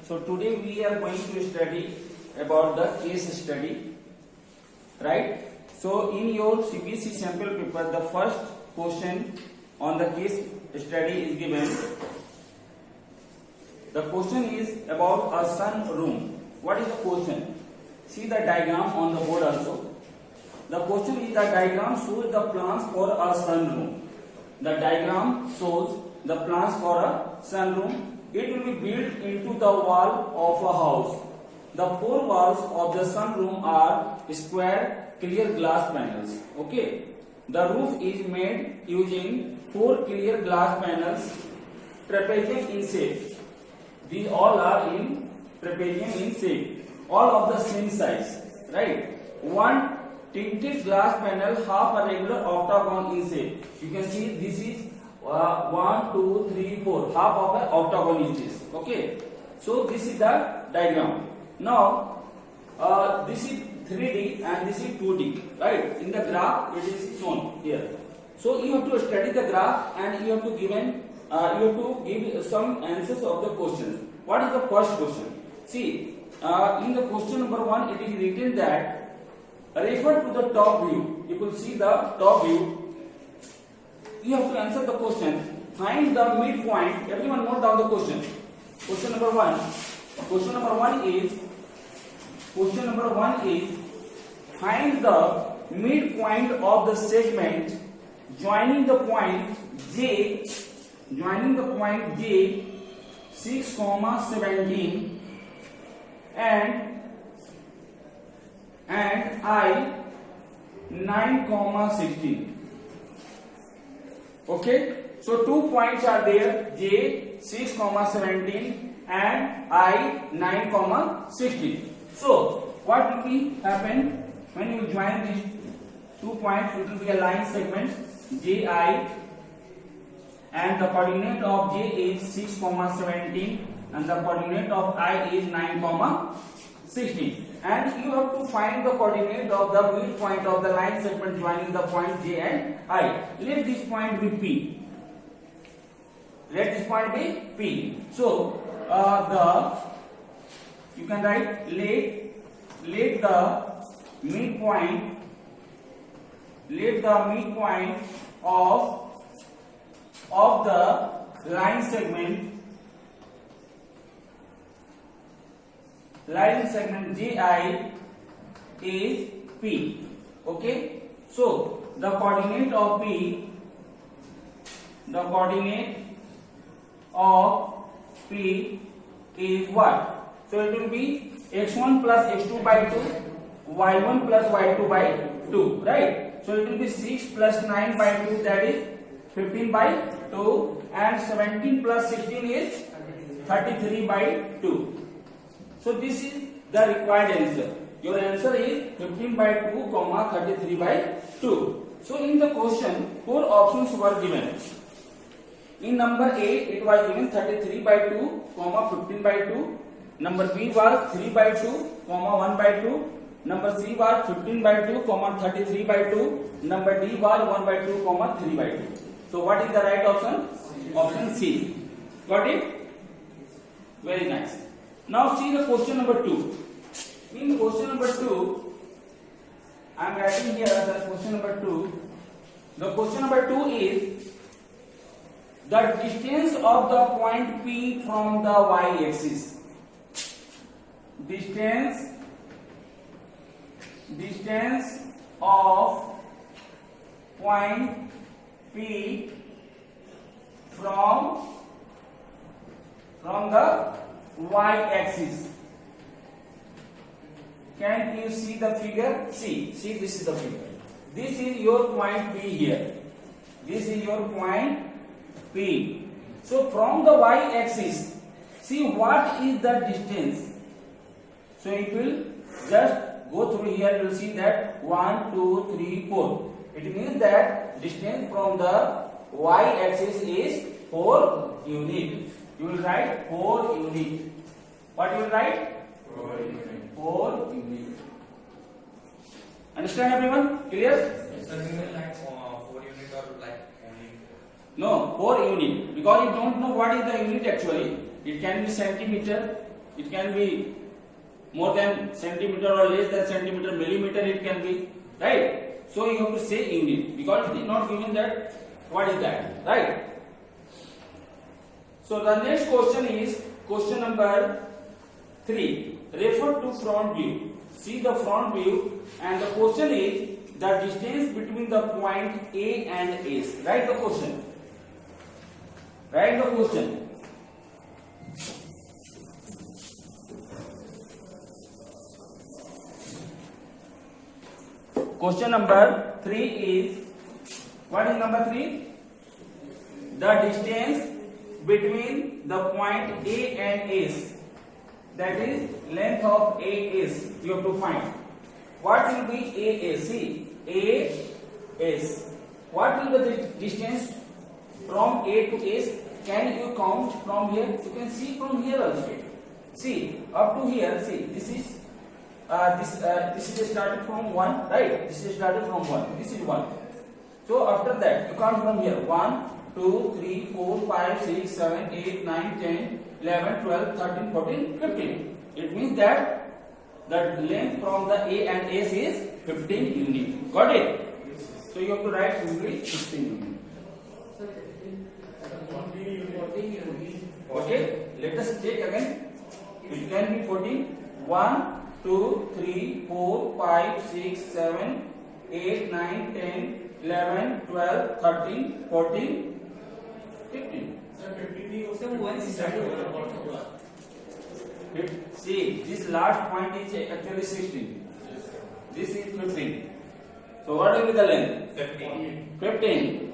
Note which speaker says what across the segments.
Speaker 1: So today we are going to study about the case study, right? So in your CBSE sample paper, the first question on the case study is given. The question is about a sun room. What is the question? See the diagram on the board also. The question is, the diagram shows the plans for a sun room. The diagram shows the plans for a sun room. It will be built into the wall of a house. The four walls of the sun room are square, clear glass panels. Okay. The roof is made using four clear glass panels, trapezium in shape. These all are in trapezium in shape. All of the same size. Right. One tinted glass panel, half a regular octagon in shape. You can see this is 1, 2, 3, 4, half of an octagon it is. Okay. So this is the diagram. Now this is 3D and this is 2D. Right. In the graph it is shown here. So you have to study the graph and you have to give some answers of the questions. What is the first question? See, in the question number 1 it is written that refer to the top view. You will see the top view. You have to answer the question. Find the midpoint. Everyone note down the question. Question number 1. Question number 1 is find the midpoint of the segment joining the point J 6, 17 and I 9, 16. Okay, so 2 points are there, J 6, 17 and I 9, 16. So what will be happen when you join these 2 points? It will be a line segment JI, and the coordinate of J is 6, 17 and the coordinate of I is 9, 16. And you have to find the coordinate of the midpoint of the line segment joining the point J and I. Let this point be P. Let this point be P. So you can write let the midpoint of the line segment GI is P. Okay. So the coordinate of P is what? So it will be x1 plus x2 by 2, y1 plus y2 by 2, right? So it will be 6 plus 9 by 2, that is 15 by 2, and 17 plus 16 is 33 by 2. So this is the required answer. Your answer is 15 by 2, 33 by 2. So in the question, 4 options were given. In number A, it was given 33 by 2, 15 by 2. Number B was 3 by 2, 1 by 2. Number C was 15 by 2, 33 by 2. Number D was 1 by 2, 3 by 2. So what is the right option? Option C. Got it? Very nice. Now see the question number 2. In question number 2, I am writing here the question number 2. The question number 2 is the distance of the point P from the y-axis. Distance of point P from the y-axis. Can you see the figure? See, this is the figure. This is your point P here. This is your point P. So from the y-axis, see what is the distance. So it will just go through here. You will see that 1, 2, 3, 4. It means that distance from the y-axis is 4 units. You will write 4 units. What you will write? 4 units. Understand everyone? Clear?
Speaker 2: Sir, you mean like 4 unit or like only?
Speaker 1: No, 4 unit. Because you don't know what is the unit actually. It can be centimeter, It can be more than centimeter or less than centimeter, millimeter it can be, right? So you have to say unit because it is not given that what is that, right? So the next question is question number 3. Refer to front view. See the front view and the question is the distance between the point A and S. Write the question. Write the question. Question number 3 is, what is number 3? The distance between the point A and S, that is length of AS, you have to find. What will be AS? See, AS. What will be the distance from A to S? Can you count from here? You can see from here also. See, up to here, see, this is this is started from 1, right? This is started from 1. This is 1. So after that, you count from here. 1, 2, 3, 4, 5, 6, 7, 8, 9, 10, 11, 12, 13, 14, 15. It means that the length from the A and S is 15 units. Got it? So you have to write simply 15 units. Okay? Let us check again. It can be 14. 1, 2, 3, 4, 5, 6, 7, 8, 9, 10, 11, 12, 13, 14, 15. See, this last point is actually 16. This is 15. So what will be the length? 15.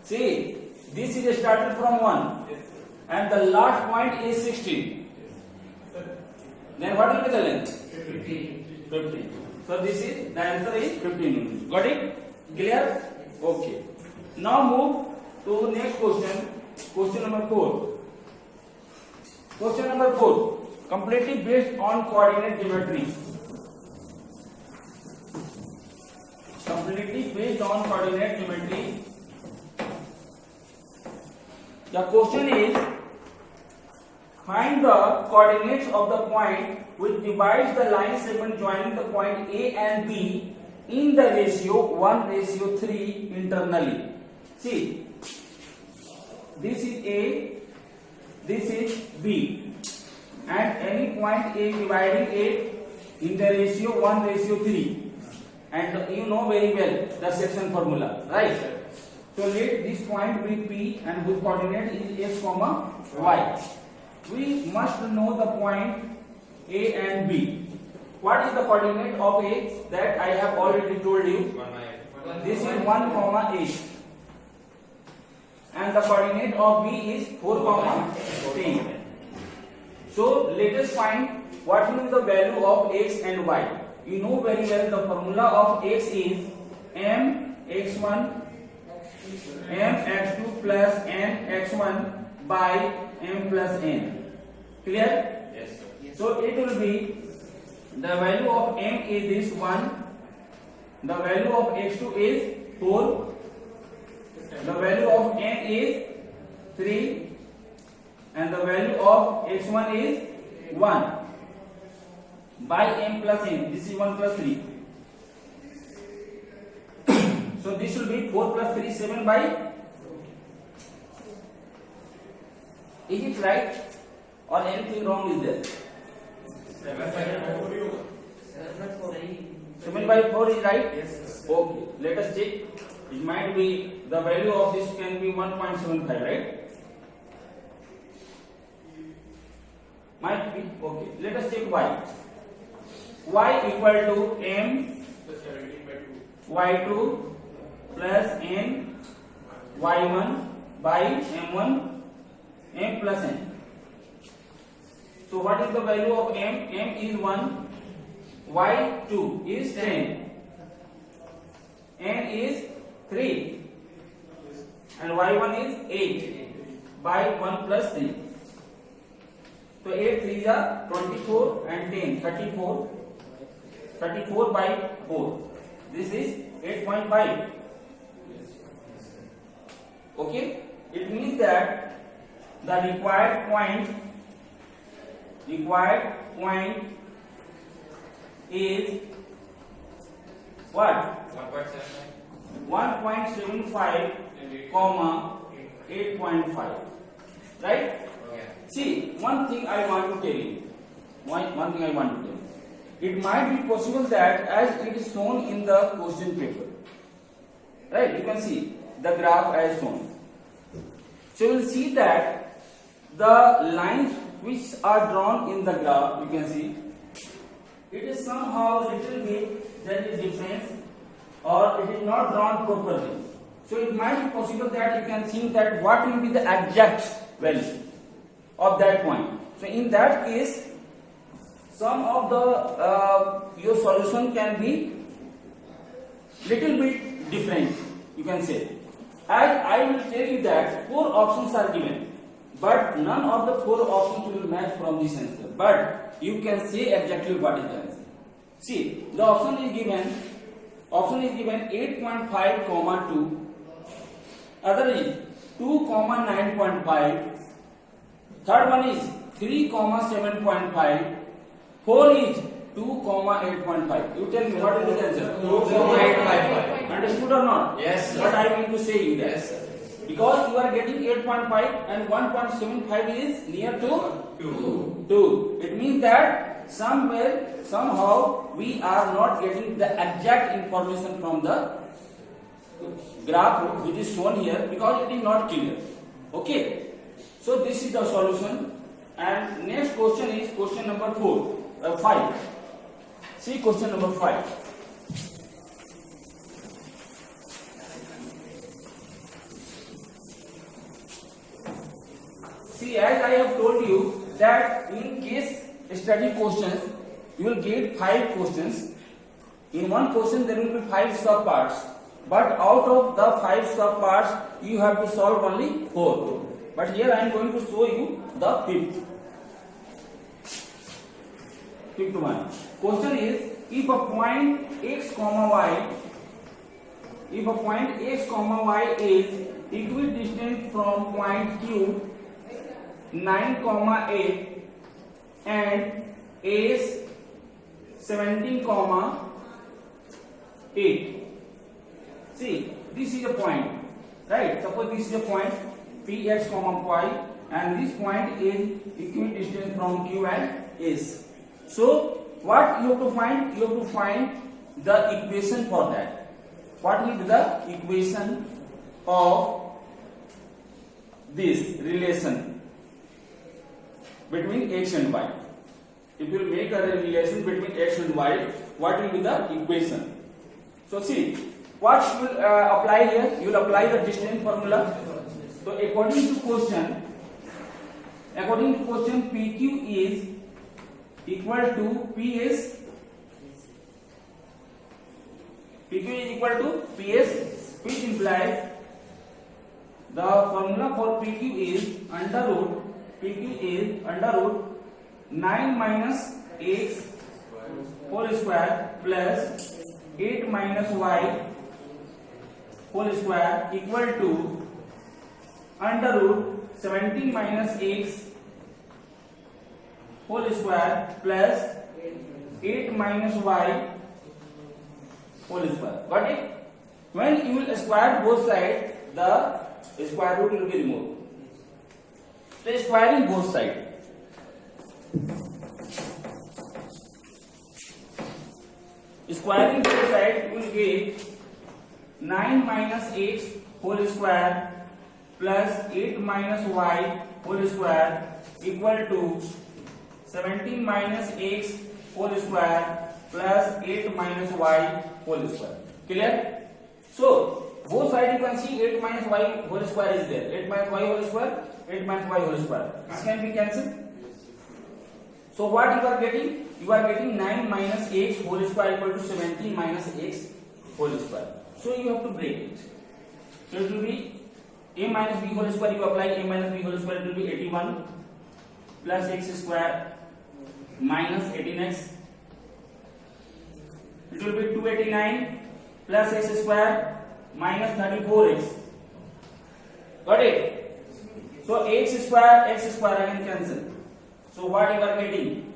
Speaker 1: See, this is started from 1 and the last point is 16. Then what will be the length? 15. So this is, the answer is 15 units. Got it? Clear? Okay. Now move to next question. Question number 4. Question number 4. Completely based on coordinate geometry. Completely based on coordinate geometry. The question is, find the coordinates of the point which divides the line segment joining the point A and B in the ratio 1:3 internally. See, this is A, this is B, and any point A dividing A in the ratio 1:3, and you know very well the section formula, right? So let this point be P and whose coordinate is x, y. We must know the point A and B. What is the coordinate of A? That I have already told you. This is 1, 8. And the coordinate of B is 4, 10. So let us find what will be the value of x and y. You know very well the formula of x is mx1 mx2 plus nx1 by m plus n. Clear?
Speaker 2: Yes, sir.
Speaker 1: So it will be, the value of m is this 1, the value of x2 is 4, the value of n is 3, and the value of x1 is 1 by m plus n. This is 1 plus 3. So this will be 4 plus 3, 7 by. Is it right or anything wrong is there? 7 by 4 is right?
Speaker 2: Yes.
Speaker 1: Okay, let us check. It might be, the value of this can be 1.75, right? Might be. Okay, let us check y. Y equal to m y2 plus n y1 by m1 m plus n. So what is the value of m? M is 1, y2 is 10, n is 3, and y1 is 8 by 1 plus 3. So 8 3s are 24 and 10 34. 34 by 4. This is 8.5. Okay? It means that the required point required point is what? 1.75 comma 8.5, right?
Speaker 2: Okay.
Speaker 1: See, one thing I want to tell you. One thing I want to tell you. It might be possible that as it is shown in the question paper, right? You can see the graph as shown. So you will see that the lines which are drawn in the graph, you can see, it is somehow little bit there is difference, or it is not drawn properly. So it might be possible that you can think that what will be the exact value of that point. So in that case, some of the your solution can be little bit different, you can say. As I will tell you that 4 options are given, but none of the 4 options will match from this answer. But you can say exactly what is the answer. See, the option is given 8.5 comma 2. Other is 2 comma 9.5. Third one is 3 comma 7.5. 4 is 2 comma 8.5. You tell me what is the answer?
Speaker 2: 2.855.
Speaker 1: Understood or not?
Speaker 2: Yes, sir.
Speaker 1: What I mean to say you that?
Speaker 2: Yes, sir.
Speaker 1: Because you are getting 8.5 and 1.75 is near to
Speaker 2: 2.
Speaker 1: 2. It means that somehow we are not getting the exact information from the graph which is shown here because it is not clear. Okay. So this is the solution. And next question is question number 5. See question number 5. See, as I have told you that in case study questions, you will get 5 questions. In one question there will be 5 sub parts, but out of the 5 sub parts you have to solve only 4. But here I am going to show you the 5th one. Question is, if a point x comma y is equidistant from point Q 9 comma 8 and is 17 comma 8. See, this is a point, right? Suppose this is a point Px comma y, and this point is equidistant from Q and S. So what you have to find? You have to find the equation for that. What is the equation of this relation between x and y? If you make a relation between x and y, what will be the equation? So see, what you will apply here? You will apply the distance formula. So according to question, PQ is equal to PS. PQ is equal to PS, which implies the formula for PQ is under root 9 minus x whole square plus 8 minus y whole square equal to under root 17 minus x whole square plus 8 minus y whole square. Got it? When you will square both sides, the square root will be removed. So squaring both sides. Squaring both sides will get 9 minus x whole square plus 8 minus y whole square equal to 17 minus x whole square plus 8 minus y whole square. Clear? So both sides you can see 8 minus y whole square is there. 8 minus y whole square, 8 minus y whole square. This can be cancelled. So what you are getting? You are getting 9 minus x whole square equal to 17 minus x whole square. So you have to break it. So it will be a minus b whole square. You apply a minus b whole square, it will be 81 plus x square minus 18x. It will be 289 plus x square minus 34x. Got it? So x square I can cancel. So what you are getting?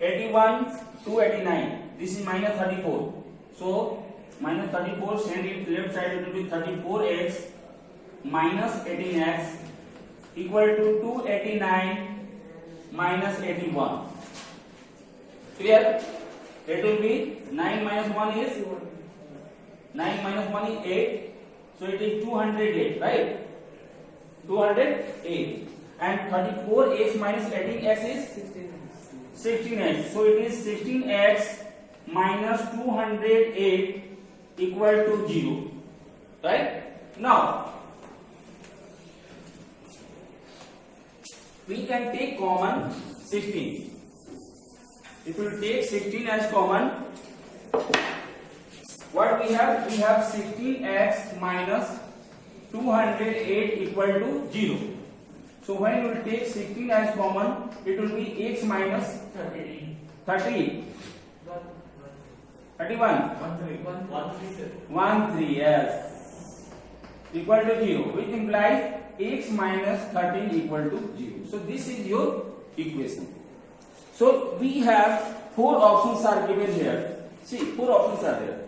Speaker 1: 81 to 89. This is minus 34. So minus 34, send it left side, it will be 34x minus 18x equal to 289 minus 81. Clear? It will be 9 minus 1 is 9 minus 1 is 8. So it is 208, right? 208. And 34x minus 18x is 16x. So it is 16x minus 208 equal to 0. Right? Now, we can take common 16. If we take 16 as common, what we have? We have 16x minus 208 equal to 0. So when we will take 16 as common, it will be x minus 30. 31. 13, yes. Equal to 0, which implies x minus 13 equal to 0. So this is your equation. So we have 4 options are given here. See, 4 options are there.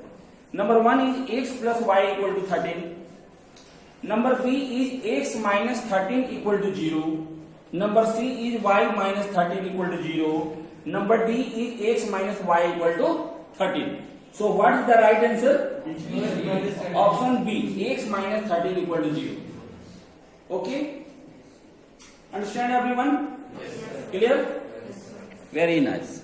Speaker 1: Number 1 is x plus y equal to 13. Number B is x minus 13 equal to 0. Number C is y minus 13 equal to 0. Number D is x minus y equal to 13. So what is the right answer? Option B, x minus 13 equal to 0. Okay? Understand everyone?
Speaker 2: Yes, sir.
Speaker 1: Clear?
Speaker 2: Yes, sir.
Speaker 1: Very nice.